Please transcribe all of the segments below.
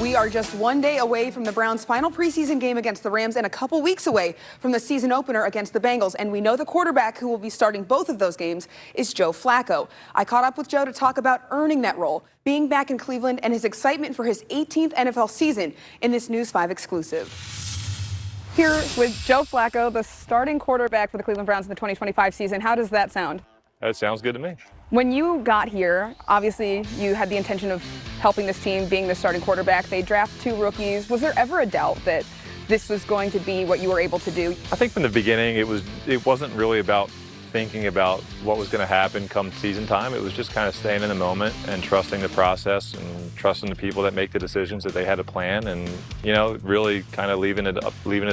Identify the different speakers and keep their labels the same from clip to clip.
Speaker 1: We are just one day away from the Browns' final preseason game against the Rams and a couple weeks away from the season opener against the Bengals. And we know the quarterback who will be starting both of those games is Joe Flacco. I caught up with Joe to talk about earning that role, being back in Cleveland, and his excitement for his 18th NFL season in this News 5 exclusive. Here with Joe Flacco, the starting quarterback for the Cleveland Browns in the 2025 season. How does that sound?
Speaker 2: That sounds good to me.
Speaker 1: When you got here, obviously you had the intention of helping this team, being the starting quarterback. They draft 2 rookies. Was there ever a doubt that this was going to be what you were able to do?
Speaker 2: I think from the beginning it wasn't really about thinking about what was going to happen come season time. It was just kind of staying in the moment and trusting the process and trusting the people that make the decisions, that they had a plan, and really kind of leaving it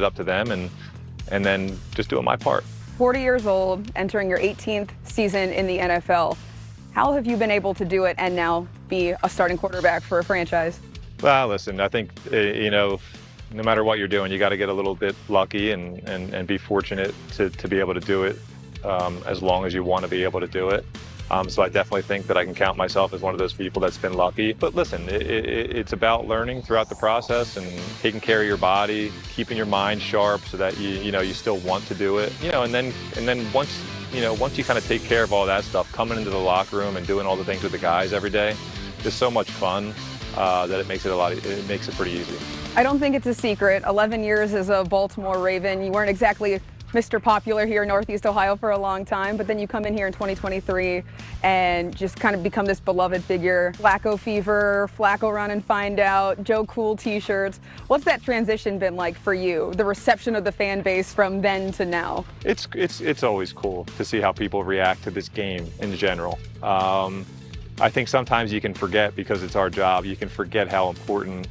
Speaker 2: up to them and then just doing my part.
Speaker 1: 40 years old, entering your 18th season in the NFL. How have you been able to do it and now be a starting quarterback for a franchise?
Speaker 2: Well, listen, I think, no matter what you're doing, you got to get a little bit lucky and be fortunate to be able to do it as long as you want to be able to do it. So I definitely think that I can count myself as one of those people that's been lucky. But listen, it's about learning throughout the process and taking care of your body, keeping your mind sharp so that you still want to do it. And then once you kind of take care of all that stuff, coming into the locker room and doing all the things with the guys every day, is so much fun that it makes it pretty easy.
Speaker 1: I don't think it's a secret. 11 years as a Baltimore Raven. You weren't exactly Mr. Popular here in Northeast Ohio for a long time, but then you come in here in 2023 and just kind of become this beloved figure. Flacco fever, Flacco run and find out, Joe Cool t-shirts. What's that transition been like for you, the reception of the fan base from then to now?
Speaker 2: It's always cool to see how people react to this game in general. I think sometimes you can forget, because it's our job, you can forget how important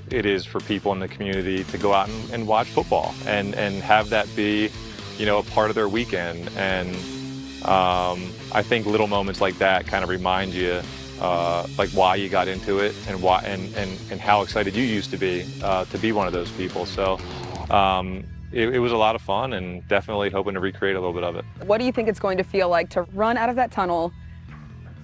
Speaker 2: it is for people in the community to go out and watch football and have that be, a part of their weekend. And I think little moments like that kind of remind you like why you got into it and why and how excited you used to be one of those people. So it was a lot of fun, and definitely hoping to recreate a little bit of it.
Speaker 1: What do you think it's going to feel like to run out of that tunnel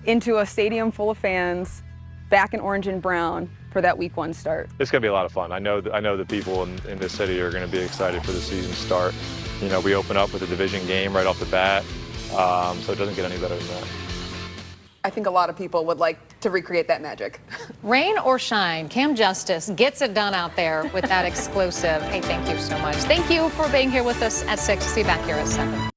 Speaker 1: into a stadium full of fans, back in orange and brown, for that week 1 start?
Speaker 2: It's going to be a lot of fun. I know the people in this city are going to be excited for the season start. We open up with a division game right off the bat, so it doesn't get any better than that.
Speaker 1: I think a lot of people would like to recreate that magic.
Speaker 3: Rain or shine, Cam Justice gets it done out there with that exclusive. Hey, thank you so much. Thank you for being here with us at 6. See you back here at 7.